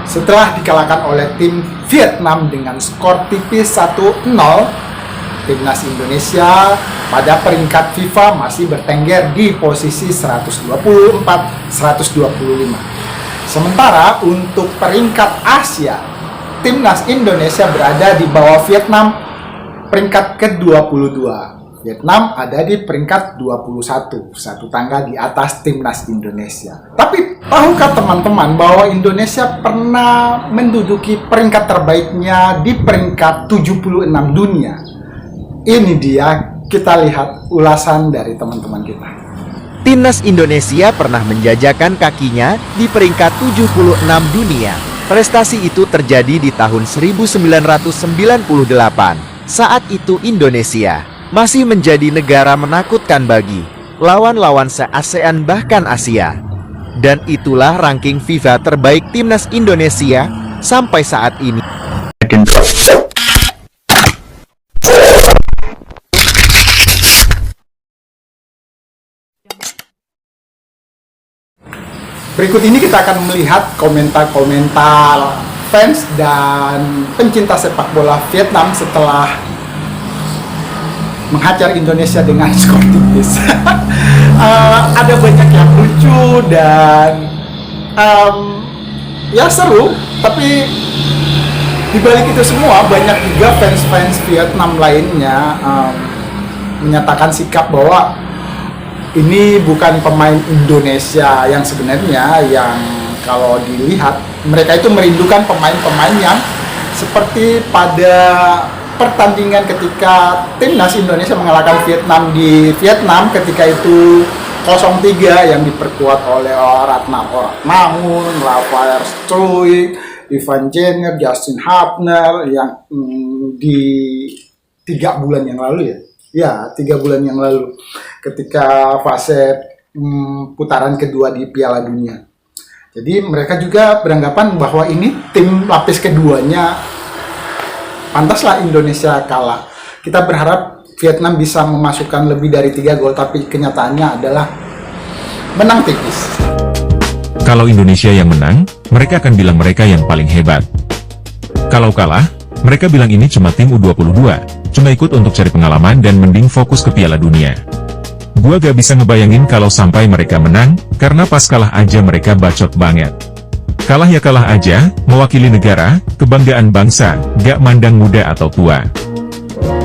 Setelah dikalahkan oleh tim Vietnam dengan skor tipis 1-0, timnas Indonesia pada peringkat FIFA masih bertengger di posisi 124-125. Sementara untuk peringkat Asia, timnas Indonesia berada di bawah Vietnam peringkat ke-22. Vietnam ada di peringkat 21, satu tangga di atas timnas Indonesia. Tapi tahukah teman-teman bahwa Indonesia pernah menduduki peringkat terbaiknya di peringkat 76 dunia? Ini dia, kita lihat ulasan dari teman-teman kita. Timnas Indonesia pernah menjajakan kakinya di peringkat 76 dunia. Prestasi itu terjadi di tahun 1998. Saat itu Indonesia masih menjadi negara menakutkan bagi lawan-lawan se-ASEAN bahkan Asia. Dan itulah ranking FIFA terbaik timnas Indonesia sampai saat ini. Berikut ini kita akan melihat komentar-komentar fans dan pencinta sepak bola Vietnam setelah menghajar Indonesia dengan skor tipis. Ada banyak yang lucu dan ya seru, tapi dibalik itu semua banyak juga fans-fans Vietnam lainnya menyatakan sikap bahwa ini bukan pemain Indonesia yang sebenarnya, yang kalau dilihat mereka itu merindukan pemain-pemain yang seperti pada pertandingan ketika timnas Indonesia mengalahkan Vietnam di Vietnam ketika itu 0-3 yang diperkuat oleh Ratna Mangun, Rafael Struijk, Ivan Jenner, Justin Hapner yang di 3 bulan yang lalu ya 3 bulan yang lalu ketika fase putaran kedua di Piala Dunia. Jadi mereka juga beranggapan bahwa ini tim lapis keduanya, pantaslah Indonesia kalah. Kita berharap Vietnam bisa memasukkan lebih dari 3 gol, tapi kenyataannya adalah menang tipis. Kalau Indonesia yang menang, mereka akan bilang mereka yang paling hebat. Kalau kalah, mereka bilang ini cuma tim U22, cuma ikut untuk cari pengalaman dan mending fokus ke Piala Dunia. Gua gak bisa ngebayangin kalau sampai mereka menang, karena pas kalah aja mereka bacot banget. Kalah ya kalah aja, mewakili negara, kebanggaan bangsa, gak mandang muda atau tua.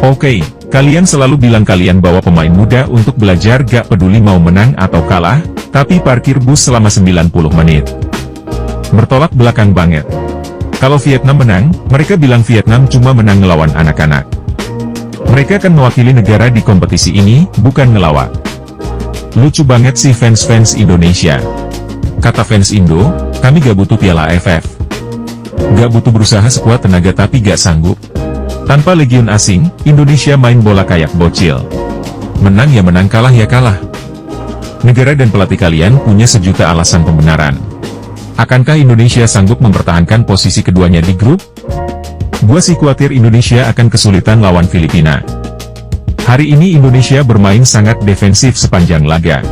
Oke, kalian selalu bilang kalian bawa pemain muda untuk belajar, gak peduli mau menang atau kalah, tapi parkir bus selama 90 menit. Bertolak belakang banget. Kalau Vietnam menang, mereka bilang Vietnam cuma menang ngelawan anak-anak. Mereka kan mewakili negara di kompetisi ini, bukan ngelawak. Lucu banget sih fans-fans Indonesia. Kata fans Indo, kami gak butuh Piala AFF. Gak butuh berusaha sekuat tenaga tapi gak sanggup. Tanpa legion asing, Indonesia main bola kayak bocil. Menang ya menang, kalah ya kalah. Negara dan pelatih kalian punya sejuta alasan pembenaran. Akankah Indonesia sanggup mempertahankan posisi keduanya di grup? Gua sih khawatir Indonesia akan kesulitan lawan Filipina. Hari ini Indonesia bermain sangat defensif sepanjang laga.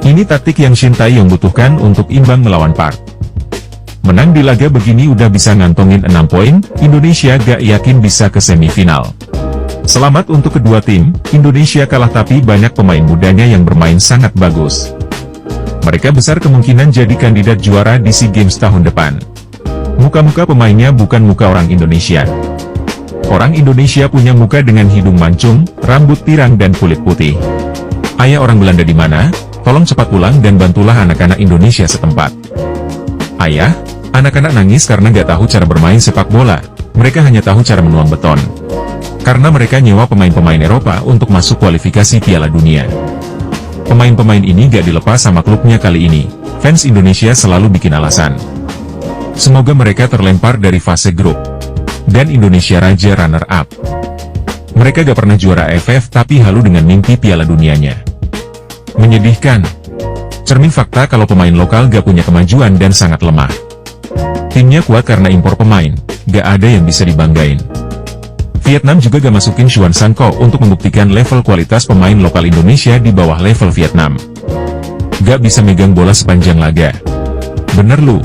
Ini taktik yang Shin Tae-yong butuhkan untuk imbang melawan Park. Menang di laga begini udah bisa ngantongin 6 poin, Indonesia gak yakin bisa ke semifinal. Selamat untuk kedua tim, Indonesia kalah tapi banyak pemain mudanya yang bermain sangat bagus. Mereka besar kemungkinan jadi kandidat juara di SEA Games tahun depan. Muka-muka pemainnya bukan muka orang Indonesia. Orang Indonesia punya muka dengan hidung mancung, rambut pirang dan kulit putih. Ayah orang Belanda di mana? Tolong cepat pulang dan bantulah anak-anak Indonesia setempat. Ayah, anak-anak nangis karena gak tahu cara bermain sepak bola. Mereka hanya tahu cara menuang beton. Karena mereka nyewa pemain-pemain Eropa untuk masuk kualifikasi Piala Dunia. Pemain-pemain ini gak dilepas sama klubnya kali ini. Fans Indonesia selalu bikin alasan. Semoga mereka terlempar dari fase grup. Dan Indonesia raja runner-up. Mereka gak pernah juara AFF tapi halu dengan mimpi Piala Dunianya. Menyedihkan. Cermin fakta kalau pemain lokal gak punya kemajuan dan sangat lemah. Timnya kuat karena impor pemain, gak ada yang bisa dibanggain. Vietnam juga gak masukin Xuan San Ko untuk membuktikan level kualitas pemain lokal Indonesia di bawah level Vietnam. Gak bisa megang bola sepanjang laga. Bener lu.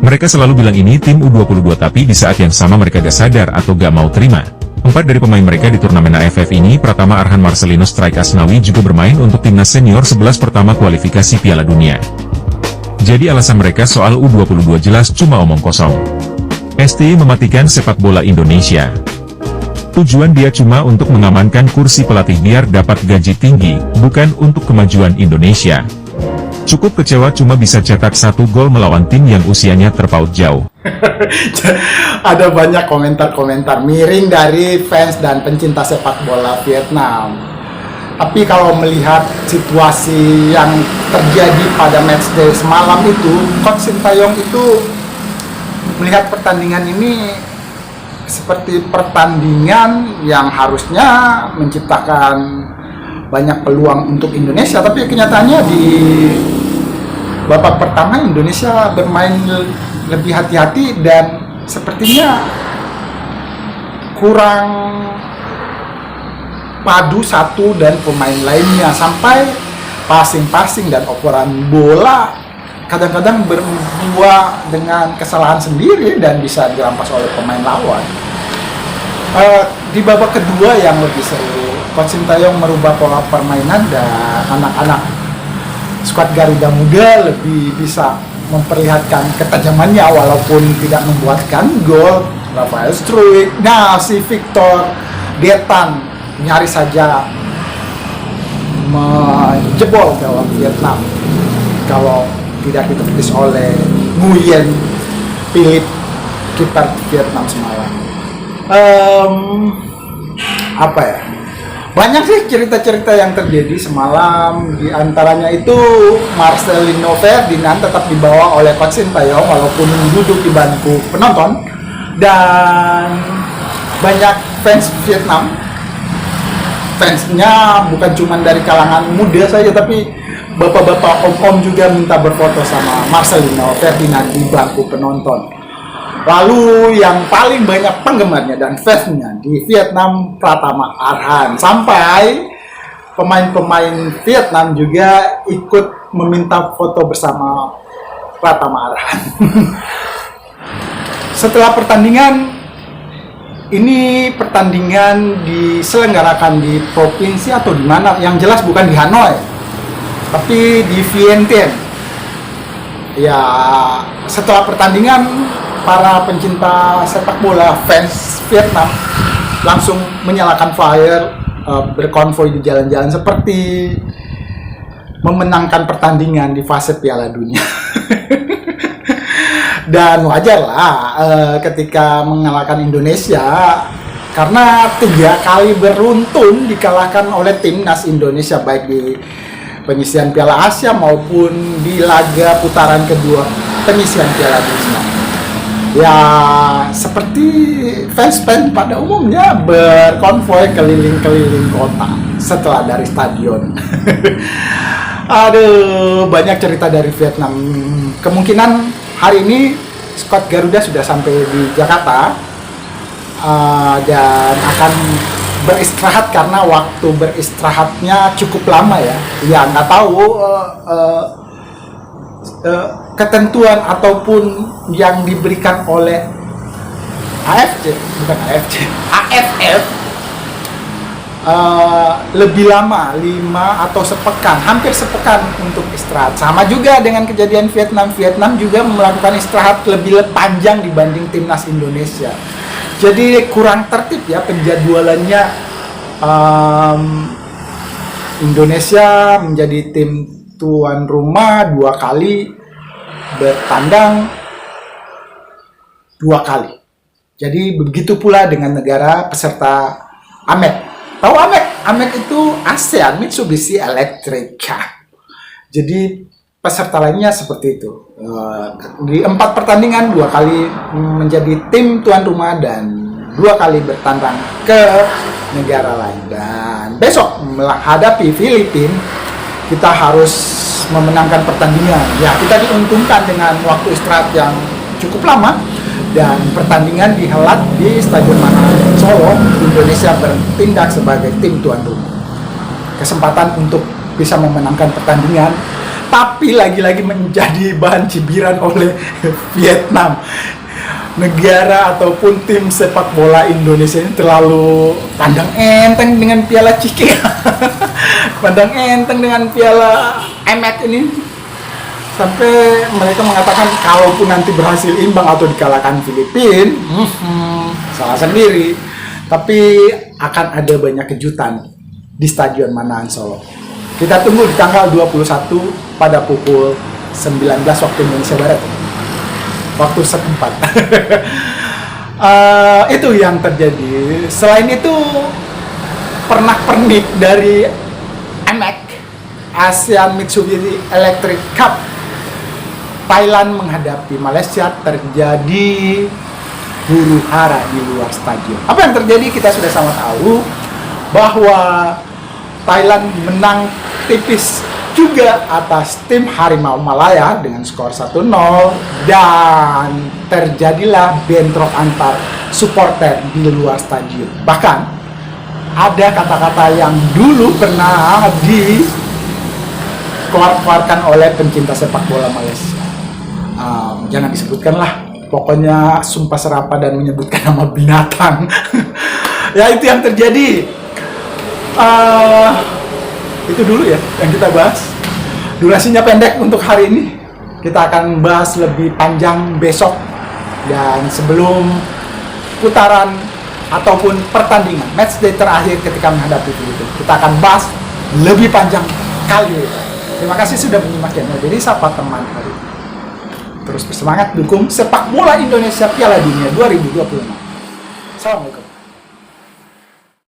Mereka selalu bilang ini tim U22 tapi di saat yang sama mereka gak sadar atau gak mau terima. 4 dari pemain mereka di turnamen AFF ini, Pratama Arhan Marcelino Strike Asnawi juga bermain untuk timnas senior 11 pertama kualifikasi Piala Dunia. Jadi alasan mereka soal U22 jelas cuma omong kosong. STY mematikan sepak bola Indonesia. Tujuan dia cuma untuk mengamankan kursi pelatih biar dapat gaji tinggi, bukan untuk kemajuan Indonesia. Cukup kecewa cuma bisa cetak 1 gol melawan tim yang usianya terpaut jauh. Ada banyak komentar-komentar miring dari fans dan pencinta sepak bola Vietnam. Tapi kalau melihat situasi yang terjadi pada matchday semalam itu, Coach Sintayong itu melihat pertandingan ini seperti pertandingan yang harusnya menciptakan banyak peluang untuk Indonesia, tapi kenyataannya di babak pertama Indonesia bermain lebih hati-hati dan sepertinya kurang padu satu dan pemain lainnya, sampai passing dan operan bola kadang-kadang berbuah dengan kesalahan sendiri dan bisa dirampas oleh pemain lawan. Di babak kedua yang lebih seru, Coach Sintayong merubah pola permainan dan anak-anak skuad Garuda Muda lebih bisa memperlihatkan ketajamannya walaupun tidak membuatkan gol. Rafael Struijk, si Victor Getan nyaris saja menjebol gawang Vietnam kalau tidak ditepis oleh Nguyen Philip, kiper Vietnam semalam. Banyak sih cerita-cerita yang terjadi semalam. Di antaranya itu Marcelino Ferdinand tetap dibawa oleh Coach Sintayong walaupun duduk di bangku penonton, dan banyak fans Vietnam, fansnya bukan cuma dari kalangan muda saja tapi bapak-bapak, om-om juga minta berfoto sama Marcelino Ferdinand di bangku penonton. Lalu yang paling banyak penggemarnya dan fansnya di Vietnam, Pratama Arhan. Sampai pemain-pemain Vietnam juga ikut meminta foto bersama Pratama Arhan. Setelah pertandingan, ini pertandingan diselenggarakan di provinsi atau di mana? Yang jelas bukan di Hanoi, tapi di Vientiane. Ya, setelah pertandingan, para pencinta sepak bola fans Vietnam langsung menyalakan flyer, berkonvoi di jalan-jalan seperti memenangkan pertandingan di fase Piala Dunia. Dan wajar lah ketika mengalahkan Indonesia, karena 3 kali beruntun dikalahkan oleh timnas Indonesia baik di penyisihan Piala Asia maupun di laga putaran kedua penyisihan Piala Dunia. Ya, seperti fans-fans pada umumnya berkonvoi keliling-keliling kota setelah dari stadion. Aduh, banyak cerita dari Vietnam. Kemungkinan hari ini skuad Garuda sudah sampai di Jakarta dan akan beristirahat karena waktu beristirahatnya cukup lama ya. Ya, nggak tahu ketentuan ataupun yang diberikan oleh AFF lebih lama, 5 atau sepekan, hampir sepekan untuk istirahat. Sama juga dengan kejadian Vietnam juga melakukan istirahat lebih panjang dibanding timnas Indonesia. Jadi kurang tertib ya penjadwalannya. Indonesia menjadi tim tuan rumah 2 kali, bertandang 2 kali. Jadi begitu pula dengan negara peserta AMEC. Tahu AMEC? AMEC itu ASEAN Mitsubishi Electric Cup. Jadi peserta lainnya seperti itu. Di 4 pertandingan 2 kali menjadi tim tuan rumah dan 2 kali bertandang ke negara lain. Dan besok menghadapi Filipina, kita harus memenangkan pertandingan. Ya, kita diuntungkan dengan waktu istirahat yang cukup lama dan pertandingan dihelat di Stadion Manahan Solo. Indonesia bertindak sebagai tim tuan rumah. Kesempatan untuk bisa memenangkan pertandingan tapi lagi-lagi menjadi bahan cibiran oleh Vietnam. Negara ataupun tim sepak bola Indonesia ini terlalu pandang enteng dengan piala Ciki. Pandang enteng dengan piala MX ini. Sampai mereka mengatakan kalaupun nanti berhasil imbang atau dikalahkan Filipina, salah sendiri. Tapi akan ada banyak kejutan di Stadion Manahan Solo. Kita tunggu di tanggal 21 pada pukul 19 waktu Indonesia Barat. Waktu setempat. Itu yang terjadi. Selain itu, pernak-pernik dari MX ASEAN Mitsubishi Electric Cup Thailand menghadapi Malaysia, terjadi huru hara di luar stadion. Apa yang terjadi kita sudah sama tahu, bahwa Thailand menang tipis juga atas tim Harimau Malaya dengan skor 1-0, dan terjadilah bentrok antar supporter di luar stadion. Bahkan ada kata-kata yang dulu pernah dikeluarkan oleh pencinta sepak bola Malaysia. Jangan disebutkan lah, pokoknya sumpah serapah dan menyebutkan nama binatang. Ya, itu yang terjadi. Itu dulu ya yang kita bahas. Durasinya pendek untuk hari ini. Kita akan bahas lebih panjang besok. Dan sebelum putaran ataupun pertandingan matchday terakhir ketika menghadapi Filipina, kita akan bahas lebih panjang kali ini. Terima kasih sudah menyimak channel. Jadi sapa teman hari ini. Terus bersemangat dukung sepak bola Indonesia Piala Dunia 2026. Assalamualaikum.